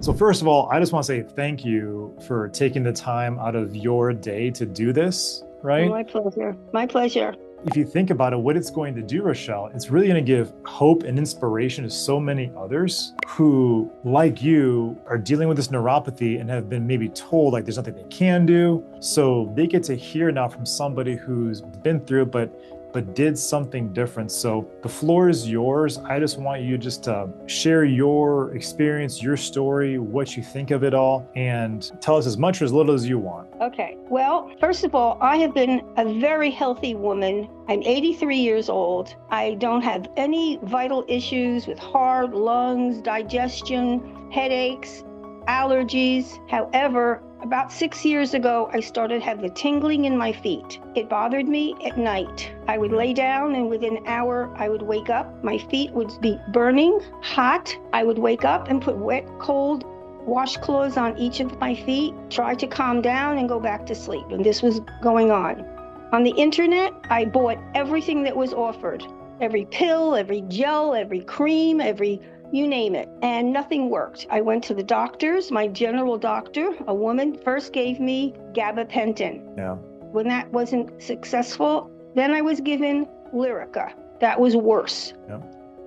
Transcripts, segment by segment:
So first of all, I just want to say thank you for taking the time out of your day to do this, right? My pleasure. My pleasure. If you think about it, what it's going to do, Rochelle, it's really going to give hope and inspiration to so many others who, like you, are dealing with this neuropathy and have been maybe told like there's nothing they can do. So they get to hear now from somebody who's been through it, but did something different. So the floor is yours. I just want you just to share your experience, your story, what you think of it all, and tell us as much or as little as you want. Okay. Well, first of all, I have been a very healthy woman. I'm 83 years old. I don't have any vital issues with heart, lungs, digestion, headaches, allergies. However, about 6 years ago, I started having the tingling in my feet. It bothered me at night. I would lay down and within an hour, I would wake up. My feet would be burning, hot. I would wake up and put wet, cold washcloths on each of my feet, try to calm down and go back to sleep. And this was going on. On the internet, I bought everything that was offered. Every pill, every gel, every cream, you name it, and nothing worked. I went to the doctors. My general doctor, a woman, first gave me gabapentin. Yeah. When that wasn't successful, then I was given Lyrica. That was worse. Yeah.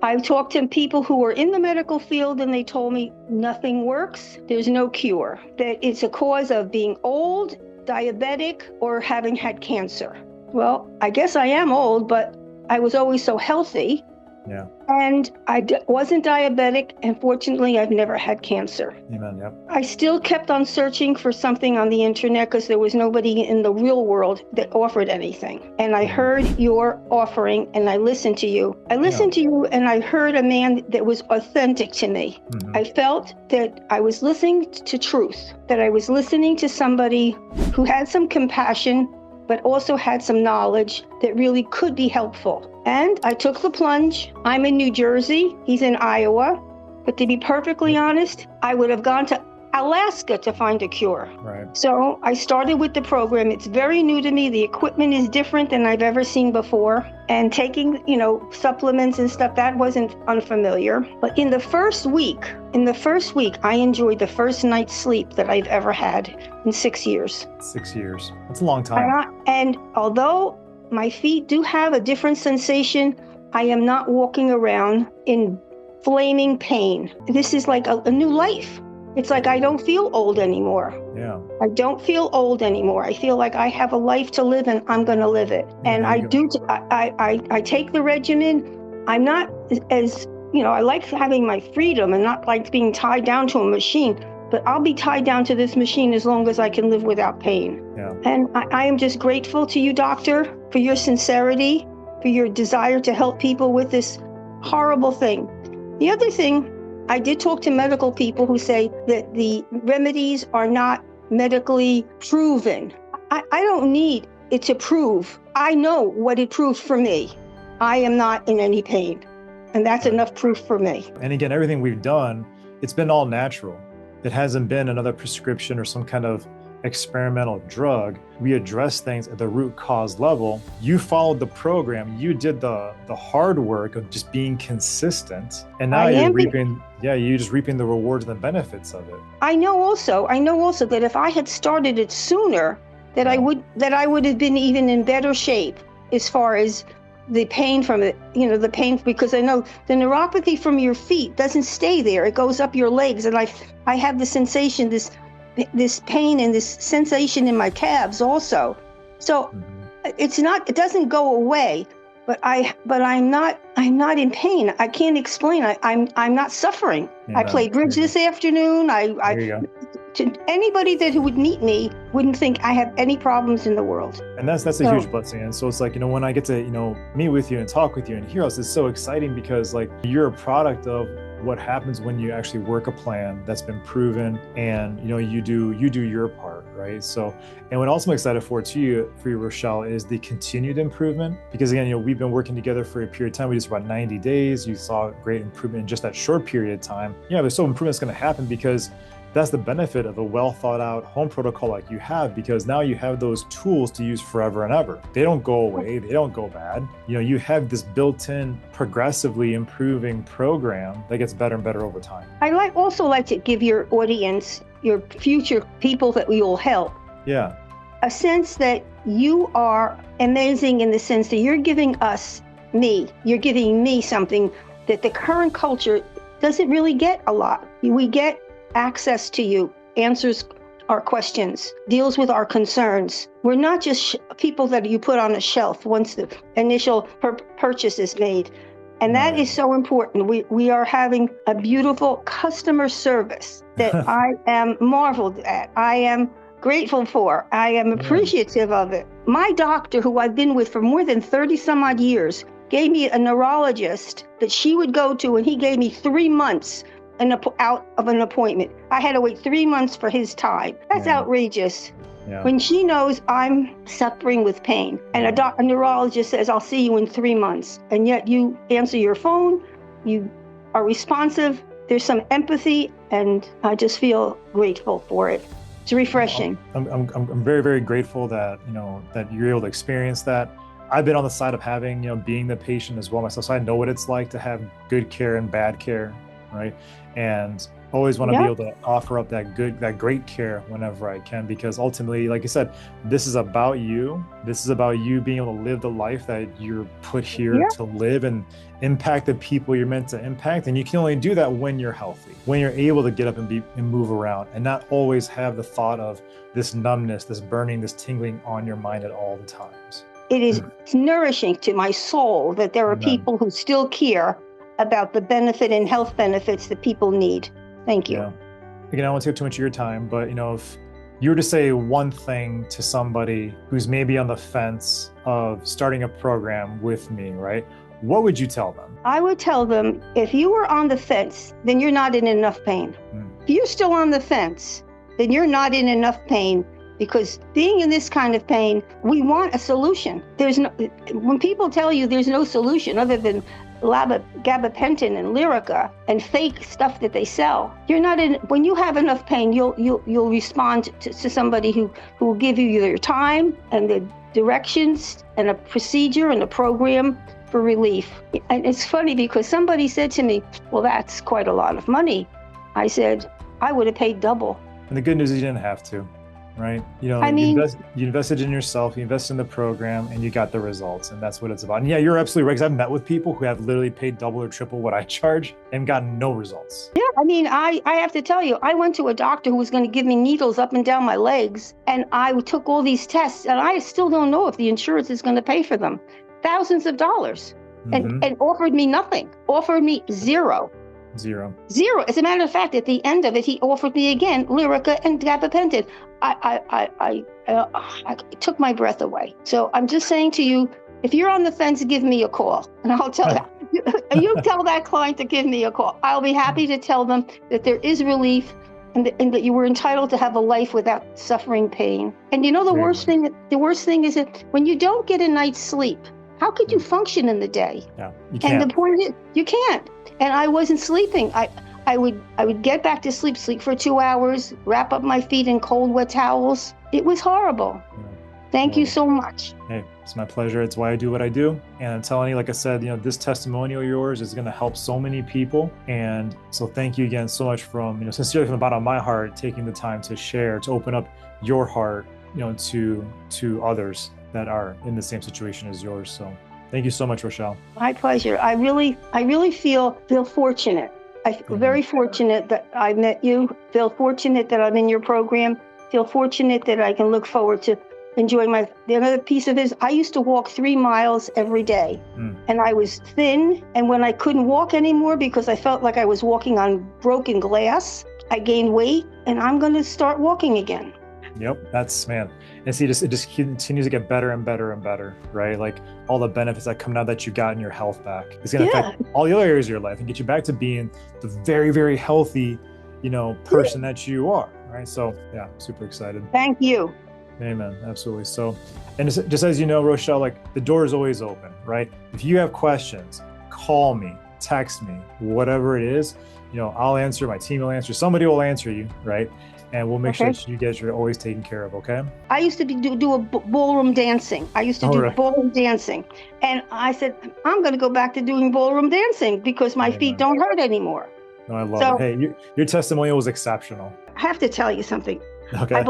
I've talked to people who are in the medical field and they told me nothing works. There's no cure. That it's a cause of being old, diabetic, or having had cancer. Well, I guess I am old, but I was always so healthy. Yeah. And I wasn't diabetic, and fortunately, I've never had cancer. Amen. Yep. I still kept on searching for something on the internet because there was nobody in the real world that offered anything. And I heard your offering, and I listened to you. I listened to you, and I heard a man that was authentic to me. Mm-hmm. I felt that I was listening to truth, that I was listening to somebody who had some compassion, but also had some knowledge that really could be helpful. And I took the plunge. I'm in New Jersey. He's in Iowa. But to be perfectly honest, I would have gone to Alaska to find a cure. Right. So I started with the program. It's very new to me. The equipment is different than I've ever seen before. And taking, supplements and stuff, that wasn't unfamiliar. But in the first week, I enjoyed the first night's sleep that I've ever had in 6 years. 6 years. That's a long time. And although my feet do have a different sensation, I am not walking around in flaming pain. This is like a new life. It's like I don't feel old anymore. Yeah. I don't feel old anymore. I feel like I have a life to live and I'm going to live it. And I take the regimen. I'm not as, I like having my freedom and not like being tied down to a machine, but I'll be tied down to this machine as long as I can live without pain. Yeah. And I am just grateful to you, doctor, for your sincerity, for your desire to help people with this horrible thing. The other thing, I did talk to medical people who say that the remedies are not medically proven. I don't need it to prove. I know what it proved for me. I am not in any pain. And that's enough proof for me. And again, everything we've done, it's been all natural. It hasn't been another prescription or some kind of experimental drug. We address things at the root cause level. You followed the program. You did the hard work of just being consistent. And now you're just reaping the rewards and the benefits of it. I know also that if I had started it sooner, that I would have been even in better shape as far as the pain from it, the pain, because I know the neuropathy from your feet doesn't stay there. It goes up your legs. And I have the sensation, this pain and this sensation in my calves also. So it doesn't go away, but I'm not in pain. I can't explain. I'm not suffering. Yeah, I played bridge this afternoon. To anybody who would meet me wouldn't think I have any problems in the world. And that's a huge blessing. And so it's like, when I get to, meet with you and talk with you and hear us, it's so exciting because like you're a product of what happens when you actually work a plan that's been proven and, you do your part, right? So, and what also I'm excited for you, Rochelle, is the continued improvement. Because again, we've been working together for a period of time. We just about 90 days. You saw great improvement in just that short period of time. There's still improvement's going to happen because that's the benefit of a well thought out home protocol like you have, because now you have those tools to use forever and ever. They don't go away. They don't go bad. You have this built-in, progressively improving program that gets better and better over time. I also like to give your audience, your future people that we will help, a sense that you are amazing in the sense that you're giving you're giving me something that the current culture doesn't really get a lot. We get access to you, answers our questions, deals with our concerns. We're not just people that you put on a shelf once the initial purchase is made. And that is so important. We are having a beautiful customer service that I am marveled at. I am grateful for. I am appreciative of it. My doctor, who I've been with for more than 30 some odd years, gave me a neurologist that she would go to, and he gave me 3 months out of an appointment. I had to wait 3 months for his time. That's outrageous. When she knows I'm suffering with pain, and a neurologist says, I'll see you in 3 months, and yet you answer your phone, you are responsive, there's some empathy, and I just feel grateful for it. It's refreshing. I'm very, very grateful that, that you're able to experience that. I've been on the side of having, being the patient as well myself, so I know what it's like to have good care and bad care, right? And always want to be able to offer up that great care whenever I can, because ultimately, like I said, this is about you. This is about you being able to live the life that you're put here to live and impact the people you're meant to impact. And you can only do that when you're healthy, when you're able to get up and move around and not always have the thought of this numbness, this burning, this tingling on your mind at all the times. It is nourishing to my soul that there are people who still care about the benefit and health benefits that people need. Thank you. Again, I don't want to take too much of your time, but if you were to say one thing to somebody who's maybe on the fence of starting a program with me, right? What would you tell them? I would tell them, if you were on the fence, then you're not in enough pain. If you're still on the fence, then you're not in enough pain, because being in this kind of pain, we want a solution. When people tell you there's no solution other than gabapentin and Lyrica and fake stuff that they sell, you're not in. When you have enough pain, you'll respond to somebody who will give you their time and the directions and a procedure and a program for relief. And it's funny because somebody said to me, well, that's quite a lot of money. I said, I would have paid double. And the good news is you didn't have to, right? You invested in yourself, you invested in the program, and you got the results, and that's what it's about. And yeah, you're absolutely right, because I've met with people who have literally paid double or triple what I charge and gotten no results. Yeah, I have to tell you, I went to a doctor who was going to give me needles up and down my legs, and I took all these tests, and I still don't know if the insurance is going to pay for them. Thousands of dollars, and offered me nothing, offered me zero. As a matter of fact, at the end of it, he offered me again Lyrica and gabapentin. I took my breath away. So I'm just saying to you, if you're on the fence, give me a call, and I'll tell you tell that client to give me a call. I'll be happy to tell them that there is relief, and that you were entitled to have a life without suffering pain. And the worst thing is that when you don't get a night's sleep, how could you function in the day? Yeah, you can't. And the point is, you can't. And I wasn't sleeping. I would get back to sleep for 2 hours, wrap up my feet in cold, wet towels. It was horrible. Thank you so much. Hey, it's my pleasure. It's why I do what I do. And I'm telling you, like I said, this testimonial of yours is going to help so many people. And so thank you again so much sincerely from the bottom of my heart, taking the time to share, to open up your heart, to others that are in the same situation as yours. So thank you so much, Rochelle. My pleasure. I really feel fortunate. I feel very fortunate that I met you. Feel fortunate that I'm in your program. Feel fortunate that I can look forward to enjoying the other piece of it is I used to walk 3 miles every day, and I was thin. And when I couldn't walk anymore because I felt like I was walking on broken glass, I gained weight, and I'm going to start walking again. Yep, and see, it just continues to get better and better and better, right? Like all the benefits that come now that you've gotten your health back, it's going to affect all the other areas of your life and get you back to being the very, very healthy, person that you are, right? So yeah, super excited. Thank you. Amen. Absolutely. So, and just as you know, Rochelle, like the door is always open, right? If you have questions, call me, text me, whatever it is, I'll answer, my team will answer, somebody will answer you, right? And we'll make sure that you guys are always taken care of, okay? I used to do a ballroom dancing. I used to do ballroom dancing. And I said, I'm going to go back to doing ballroom dancing because my feet don't hurt anymore. No, I love it. Hey, your testimonial was exceptional. I have to tell you something. Okay. I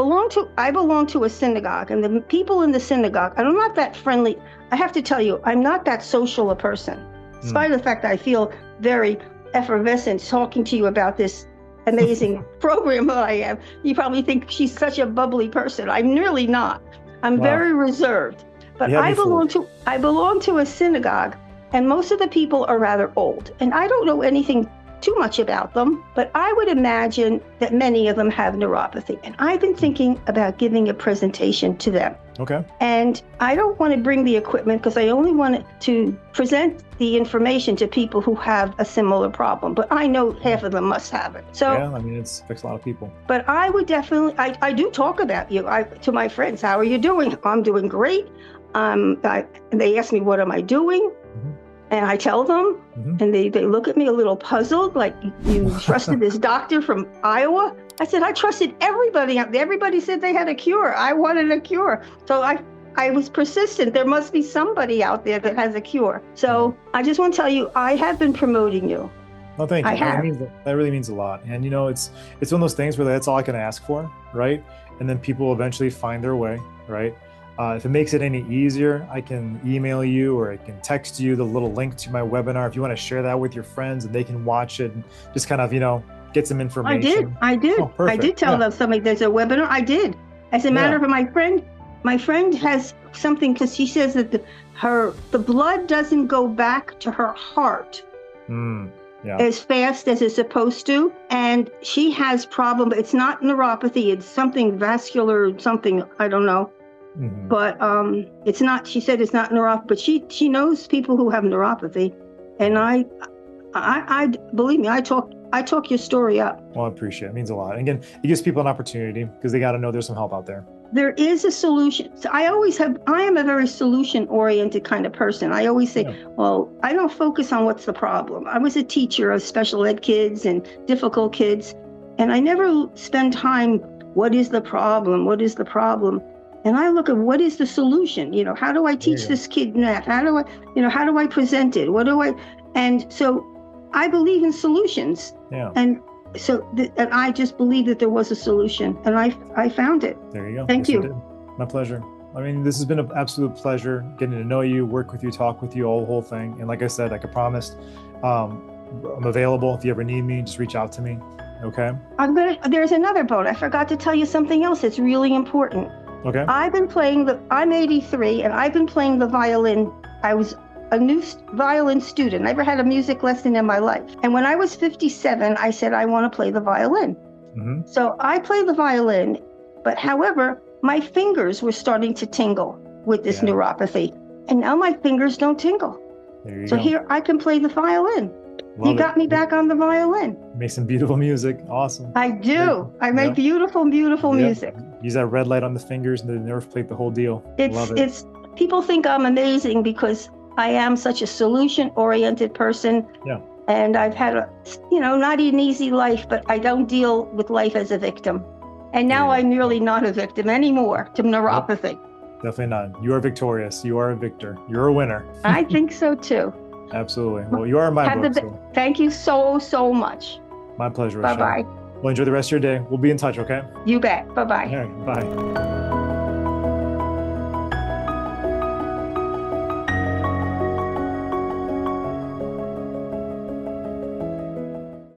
belong to a synagogue, and the people in the synagogue, I'm not that friendly. I have to tell you, I'm not that social a person. Despite the fact I feel very effervescent talking to you about this amazing program that I am. You probably think she's such a bubbly person. I'm really not. I'm very reserved. But I belong to a synagogue, and most of the people are rather old. And I don't know anything too much about them, but I would imagine that many of them have neuropathy. And I've been thinking about giving a presentation to them. Okay. And I don't want to bring the equipment because I only want to present the information to people who have a similar problem. But I know half of them must have it. So yeah, I mean, it affects a lot of people. But I would definitely, I do talk about you to my friends. How are you doing? I'm doing great. They ask me, what am I doing? And I tell them, and they look at me a little puzzled, like, you trusted this doctor from Iowa? I said, I trusted everybody. Everybody said they had a cure. I wanted a cure. So I was persistent. There must be somebody out there that has a cure. So I just want to tell you, I have been promoting you. No, thank you. That really means a lot. And, it's one of those things where that's all I can ask for, right? And then people eventually find their way, right? If it makes it any easier, I can email you or I can text you the little link to my webinar if you want to share that with your friends and they can watch it and just kind of, get some information. I did. Oh, perfect. I did tell them something. There's a webinar. I did. As a matter of my friend has something because she says that the blood doesn't go back to her heart as fast as it's supposed to. And she has problem. It's not neuropathy. It's something vascular, something, I don't know. But it's not, she said it's not neuropathy, but she knows people who have neuropathy. And I believe me, I talk your story up. Well, I appreciate it. It means a lot. And again, it gives people an opportunity because they got to know there's some help out there. There is a solution. So I am a very solution-oriented kind of person. I always say, well, I don't focus on what's the problem. I was a teacher of special ed kids and difficult kids, and I never spend time, what is the problem? What is the problem? And I look at what is the solution? How do I teach this kid that? How do I present it? And so I believe in solutions. Yeah. And so, and I just believe that there was a solution, and I found it. There you go. Thank you. My pleasure. I mean, this has been an absolute pleasure getting to know you, work with you, talk with you, all the whole thing. And like I said, like I promised, I'm available. If you ever need me, just reach out to me. Okay. There's another boat. I forgot to tell you something else that's really important. Okay. I'm 83 and I've been playing the violin. I was a new violin student. Never had a music lesson in my life. And when I was 57, I said, I want to play the violin. So I played the violin, but however, my fingers were starting to tingle with this neuropathy. And now my fingers don't tingle. So here I can play the violin. You got me back on the violin. Make some beautiful music. Awesome. I do. I make beautiful, beautiful music. Use that red light on the fingers and the nerve plate, the whole deal. Love it. People think I'm amazing because I am such a solution-oriented person. Yeah. And I've had not an easy life, but I don't deal with life as a victim. And now I'm really not a victim anymore to neuropathy. Yep. Definitely not. You are victorious. You are a victor. You're a winner. I think so too. Absolutely. Well, you are in my book. Thank you so, so much. My pleasure, Rochelle. Bye-bye. Well, enjoy the rest of your day. We'll be in touch, okay? You bet. Bye-bye. All right, bye.